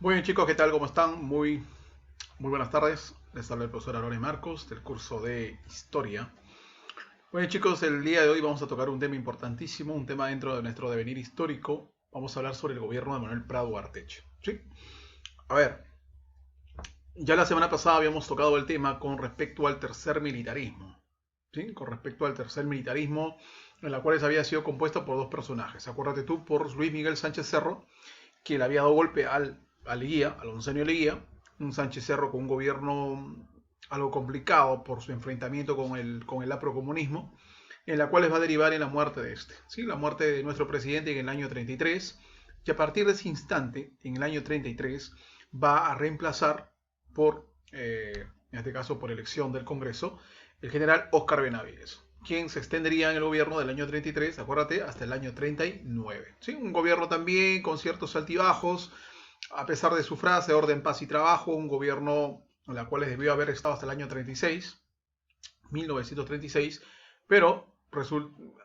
Muy bien chicos, ¿qué tal? ¿Cómo están? Muy buenas tardes. Les habla el profesor Aaron Marcos del curso de Historia. Bueno chicos, el día de hoy vamos a tocar un tema importantísimo, un tema dentro de nuestro devenir histórico. Vamos a hablar sobre el gobierno de Manuel Prado Arteche. ¿Sí? A ver, ya la semana pasada habíamos tocado el tema con respecto al tercer militarismo. ¿Sí? Con respecto al tercer militarismo, en la cual había sido compuesta por dos personajes. Acuérdate tú, por Luis Miguel Sánchez Cerro, que le había dado golpe al Leguía, al oncenio Leguía, un Sánchez Cerro con un gobierno algo complicado por su enfrentamiento con el aprocomunismo, en la cual les va a derivar en la muerte de este, ¿sí? La muerte de nuestro presidente en el año 33, y a partir de ese instante, en el año 33, va a reemplazar en este caso por elección del Congreso, el general Óscar Benavides, quien se extendería en el gobierno del año 33, acuérdate, hasta el año 39. ¿Sí? Un gobierno también con ciertos altibajos, a pesar de su frase orden, paz y trabajo, un gobierno en la cual debió haber estado hasta el año 36, 1936, pero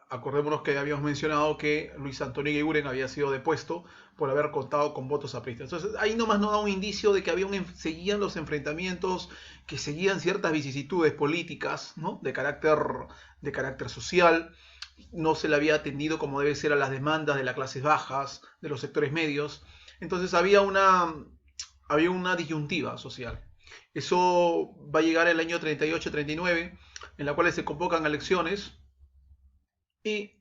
acordémonos que habíamos mencionado que Luis Antonio Eguiguren había sido depuesto por haber contado con votos apristas. Entonces ahí nomás nos da un indicio de que seguían los enfrentamientos, que seguían ciertas vicisitudes políticas, ¿no? de carácter social. No se le había atendido como debe ser a las demandas de las clases bajas, de los sectores medios. Entonces había una disyuntiva social. Eso va a llegar el año 38-39, en la cual se convocan elecciones y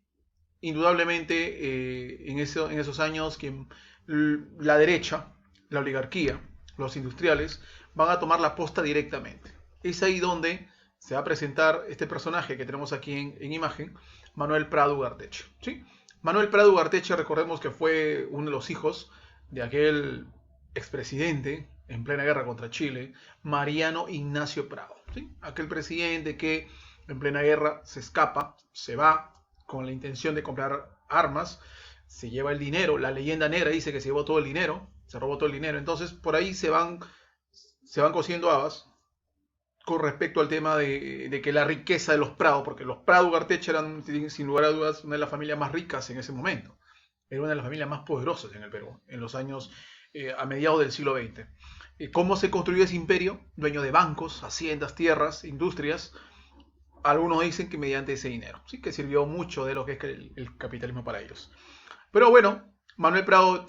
indudablemente en esos años la derecha, la oligarquía, los industriales van a tomar la posta directamente. Es ahí donde se va a presentar este personaje que tenemos aquí en imagen, Manuel Prado Ugarteche. ¿Sí? Manuel Prado Ugarteche, recordemos que fue uno de los hijos de aquel expresidente en plena guerra contra Chile, Mariano Ignacio Prado. ¿Sí? Aquel presidente que en plena guerra se escapa, se va con la intención de comprar armas, se lleva el dinero, la leyenda negra dice que se llevó todo el dinero, se robó todo el dinero, entonces por ahí se van cosiendo habas con respecto al tema de que la riqueza de los Prado, porque los Prado Ugarteche eran sin lugar a dudas una de las familias más ricas en ese momento, era una de las familias más poderosas en el Perú, en los años a mediados del siglo XX. ¿Cómo se construyó ese imperio? Dueño de bancos, haciendas, tierras, industrias. Algunos dicen que mediante ese dinero, sí que sirvió mucho de lo que es el capitalismo para ellos. Pero bueno, Manuel Prado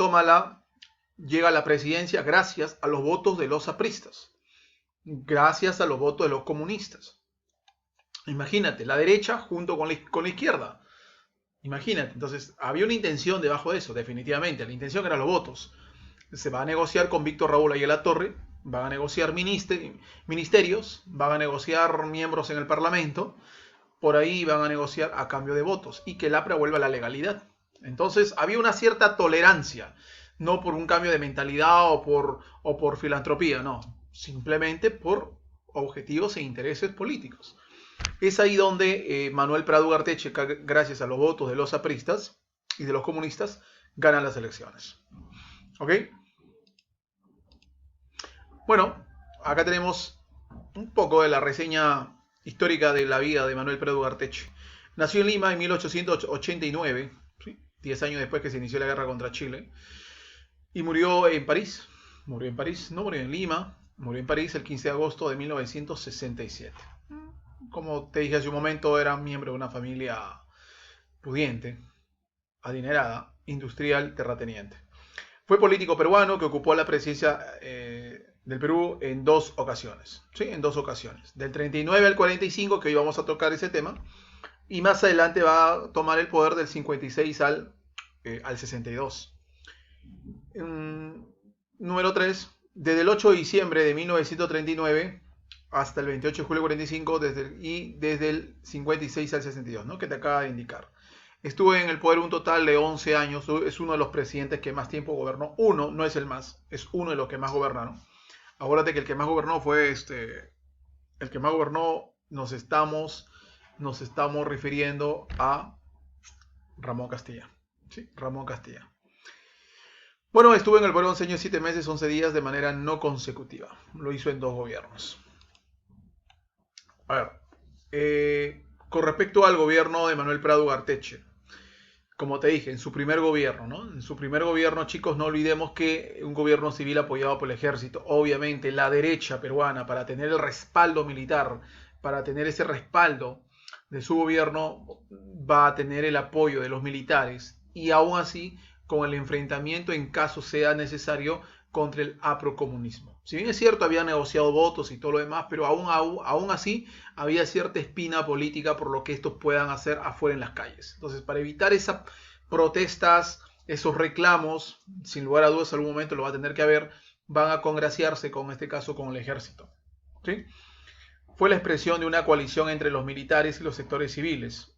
llega a la presidencia gracias a los votos de los apristas, gracias a los votos de los comunistas. Imagínate, la derecha junto con la izquierda. Imagínate, entonces había una intención debajo de eso, definitivamente. La intención eran los votos. Se va a negociar con Víctor Raúl Ayala Torre, van a negociar ministerios, van a negociar miembros en el Parlamento, por ahí van a negociar a cambio de votos y que el APRA vuelva a la legalidad. Entonces había una cierta tolerancia, no por un cambio de mentalidad o por filantropía, no, simplemente por objetivos e intereses políticos. Es ahí donde Manuel Prado Ugarteche, gracias a los votos de los apristas y de los comunistas, ganan las elecciones. ¿Ok? Bueno, acá tenemos un poco de la reseña histórica de la vida de Manuel Prado Ugarteche. Nació en Lima en 1889, ¿sí? 10 años después que se inició la guerra contra Chile, y murió en París. Murió en París, no murió en Lima, murió en París el 15 de agosto de 1967. Como te dije hace un momento, era miembro de una familia pudiente, adinerada, industrial, terrateniente. Fue político peruano que ocupó la presidencia del Perú en dos ocasiones. ¿Sí? En dos ocasiones. Del 39 al 45, que hoy vamos a tocar ese tema. Y más adelante va a tomar el poder del 56 al 62. Número 3. Desde el 8 de diciembre de 1939 hasta el 28 de julio del 45 desde el 56 al 62, ¿no? Que te acaba de indicar. Estuvo en el poder un total de 11 años, es uno de los presidentes que más tiempo gobernó. Uno, no es el más, es uno de los que más gobernaron. Acuérdate que el que más gobernó fue el que más gobernó nos estamos refiriendo a Ramón Castilla. ¿Sí? Ramón Castilla. Bueno, estuvo en el poder 11 años, 7 meses, 11 días de manera no consecutiva. Lo hizo en dos gobiernos. A ver, con respecto al gobierno de Manuel Prado Ugarteche, como te dije, en su primer gobierno, ¿no? En su primer gobierno, chicos, no olvidemos que un gobierno civil apoyado por el ejército, obviamente la derecha peruana, para tener el respaldo militar, para tener ese respaldo de su gobierno, va a tener el apoyo de los militares y aún así con el enfrentamiento en caso sea necesario contra el aprocomunismo. Si bien es cierto, había negociado votos y todo lo demás, pero aún así había cierta espina política por lo que estos puedan hacer afuera en las calles. Entonces, para evitar esas protestas, esos reclamos, sin lugar a dudas, en algún momento lo va a tener que haber, van a congraciarse con este caso con el ejército. ¿Sí? Fue la expresión de una coalición entre los militares y los sectores civiles,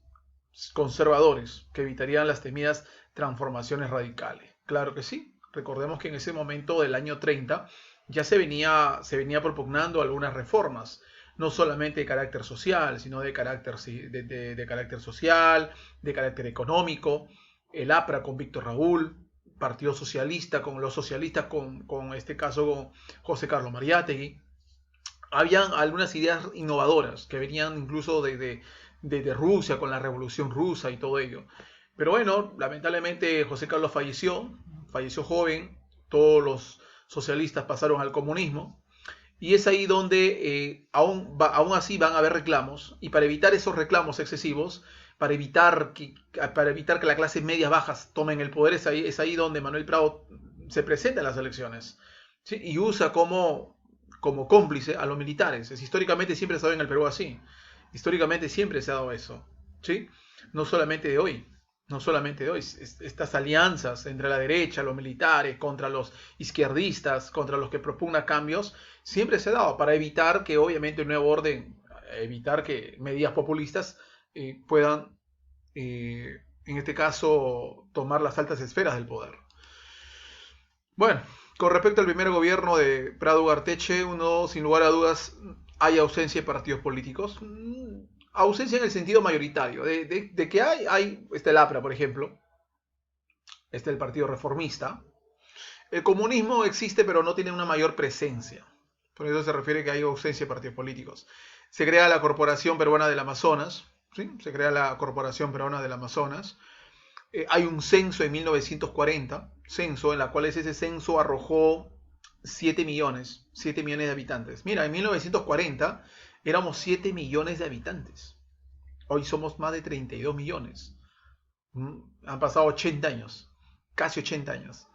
conservadores, que evitarían las temidas transformaciones radicales. Claro que sí. Recordemos que en ese momento del año 30 ya se venía propugnando algunas reformas, no solamente de carácter social, sino de carácter, de carácter social, de carácter económico. El APRA con Víctor Raúl, Partido Socialista con los socialistas, con este caso con José Carlos Mariátegui. Habían algunas ideas innovadoras que venían incluso de Rusia, con la Revolución Rusa y todo ello. Pero bueno, lamentablemente José Carlos falleció joven, todos los socialistas pasaron al comunismo, y es ahí donde aún así van a haber reclamos, y para evitar esos reclamos excesivos, para evitar que la clase medias bajas tomen el poder, es ahí donde Manuel Prado se presenta en las elecciones, ¿sí? Y usa como cómplice a los militares. Históricamente siempre se ha dado en el Perú así. Históricamente siempre se ha dado eso. ¿Sí? No solamente de hoy. No solamente de hoy. Estas alianzas entre la derecha, los militares, contra los izquierdistas, contra los que propugnan cambios, siempre se ha dado para evitar que obviamente un nuevo orden, evitar que medidas populistas puedan, en este caso, tomar las altas esferas del poder. Bueno, con respecto al primer gobierno de Prado Ugarteche, uno, sin lugar a dudas, hay ausencia de partidos políticos. Ausencia en el sentido mayoritario. De que está el APRA, por ejemplo. Está el Partido Reformista. El comunismo existe, pero no tiene una mayor presencia. Por eso se refiere que hay ausencia de partidos políticos. Se crea la Corporación Peruana del Amazonas. ¿Sí? Se crea la Corporación Peruana del Amazonas. Hay un censo en 1940, censo en la cual ese censo arrojó 7 millones de habitantes. Mira, en 1940 éramos 7 millones de habitantes. Hoy somos más de 32 millones. Han pasado 80 años, casi 80 años.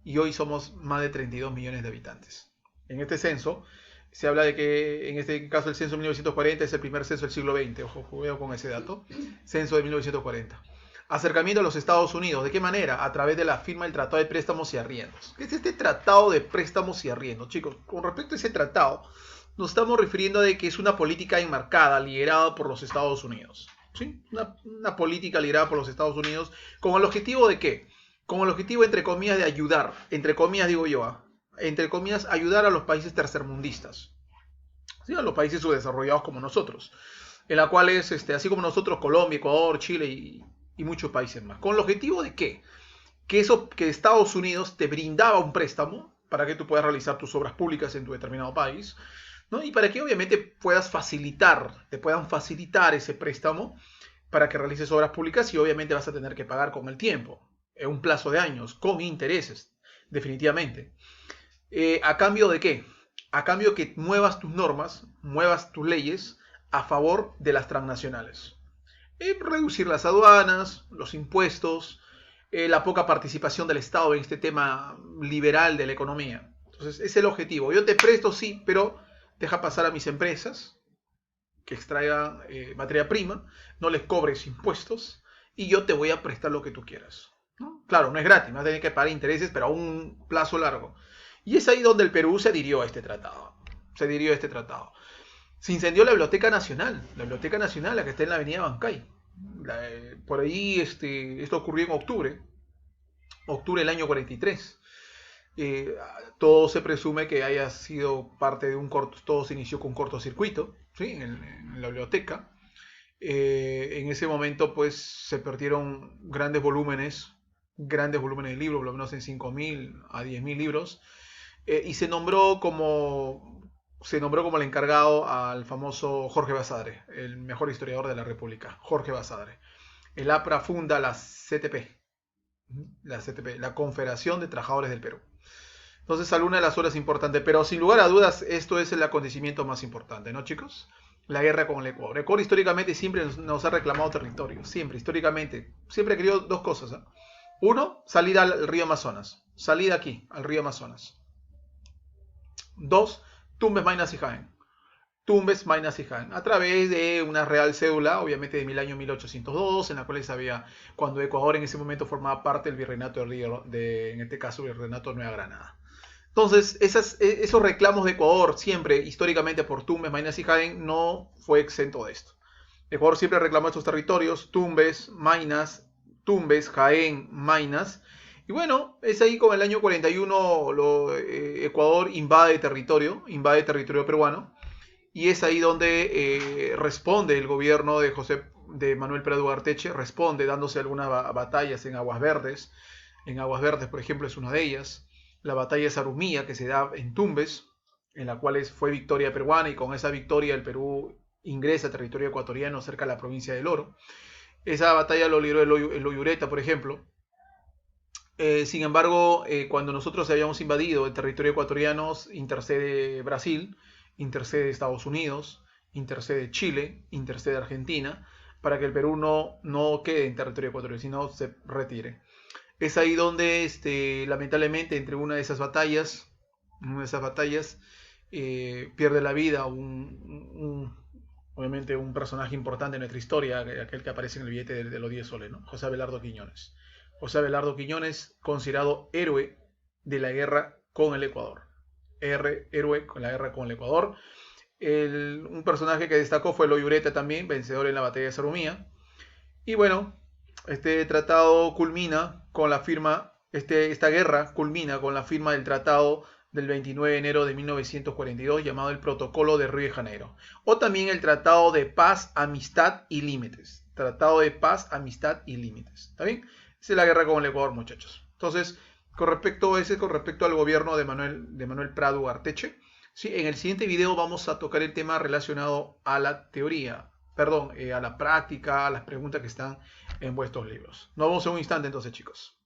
Y hoy somos más de 32 millones de habitantes. En este censo se habla de que, en este caso, el censo de 1940 es el primer censo del siglo XX. Ojo, juego con ese dato. Censo de 1940. Acercamiento a los Estados Unidos. ¿De qué manera? A través de la firma del Tratado de Préstamos y Arriendos. ¿Qué es este Tratado de Préstamos y Arriendos? Chicos, con respecto a ese tratado, nos estamos refiriendo a que es una política enmarcada, liderada por los Estados Unidos. ¿Sí? Una política liderada por los Estados Unidos. ¿Con el objetivo de qué? Con el objetivo, entre comillas, de ayudar. Entre comillas, digo yo. Entre comillas, ayudar a los países tercermundistas. ¿Sí? A los países subdesarrollados como nosotros. En la cual es, así como nosotros, Colombia, Ecuador, Chile y muchos países más. ¿Con el objetivo de qué? Que Estados Unidos te brindaba un préstamo para que tú puedas realizar tus obras públicas en tu determinado país, ¿no? Y para que obviamente te puedan facilitar ese préstamo para que realices obras públicas, y obviamente vas a tener que pagar con el tiempo, en un plazo de años, con intereses, definitivamente. ¿A cambio de qué? A cambio que muevas tus normas, muevas tus leyes a favor de las transnacionales. Reducir las aduanas, los impuestos, la poca participación del Estado en este tema liberal de la economía. Entonces, es el objetivo. Yo te presto, sí, pero deja pasar a mis empresas que extraigan materia prima, no les cobres impuestos y yo te voy a prestar lo que tú quieras, ¿no? Claro, no es gratis, vas a tener que pagar intereses, pero a un plazo largo. Y es ahí donde el Perú se adhirió a este tratado. Se incendió la Biblioteca Nacional, la que está en la avenida Bancay. Por ahí esto ocurrió en octubre del año 43. Todo se presume que haya sido parte de todo se inició con un cortocircuito, ¿sí? en la biblioteca. En ese momento pues se perdieron grandes volúmenes de libros, por lo menos en 5.000 a 10.000 libros, y se nombró como el encargado al famoso Jorge Basadre, el mejor historiador de la República, Jorge Basadre. el APRA funda la CTP, la Confederación de Trabajadores del Perú. Entonces, alguna de las horas importantes, pero sin lugar a dudas, esto es el acontecimiento más importante, ¿no, chicos? La guerra con el Ecuador. El Ecuador históricamente siempre nos ha reclamado territorio, siempre, históricamente. Siempre ha querido dos cosas, ¿eh? Uno, salida al río Amazonas, salida aquí, al río Amazonas. Dos, Tumbes, Maynas y Jaén. Tumbes, Maynas y Jaén, a través de una real cédula, obviamente del año 1802, en la cual sabía cuando Ecuador en ese momento formaba parte del virreinato de Río, en este caso, el virreinato de Nueva Granada. Entonces, esos reclamos de Ecuador, siempre, históricamente, por Tumbes, Maynas y Jaén, no fue exento de esto. Ecuador siempre reclamó estos territorios, Tumbes, Maynas, Tumbes, Jaén, Maynas. Y bueno, es ahí con el año 41 Ecuador invade territorio peruano. Y es ahí donde responde el gobierno de Manuel Prado Ugarteche, responde dándose algunas batallas en Aguas Verdes. En Aguas Verdes, por ejemplo, es una de ellas. La batalla de Sarumía, que se da en Tumbes, en la cual fue victoria peruana, y con esa victoria el Perú ingresa a territorio ecuatoriano cerca de la provincia del Oro. Esa batalla lo libró el Oyureta, por ejemplo. Sin embargo, cuando nosotros habíamos invadido el territorio ecuatoriano, intercede Brasil, intercede Estados Unidos, intercede Chile, intercede Argentina, para que el Perú no quede en territorio ecuatoriano, sino se retire. Es ahí donde, lamentablemente, entre una de esas batallas, pierde la vida obviamente un personaje importante en nuestra historia, aquel que aparece en el billete de los 10 soles, ¿no? José Abelardo Quiñones. José Abelardo Quiñones, considerado héroe de la guerra con el Ecuador. Héroe con la guerra con el Ecuador. Un personaje que destacó fue el Oyureta también, vencedor en la batalla de Sarumía. Y bueno, este tratado culmina con la firma, esta guerra culmina con la firma del tratado del 29 de enero de 1942 llamado el Protocolo de Río de Janeiro, o también el Tratado de Paz, Amistad y Límites. Tratado de Paz, Amistad y Límites. ¿Está bien? Esa es la guerra con el Ecuador, muchachos. Entonces, con respecto al gobierno de Manuel Prado Ugarteche, ¿sí? En el siguiente video vamos a tocar el tema relacionado a la teoría, a la práctica, a las preguntas que están en vuestros libros. Nos vemos en un instante entonces, chicos.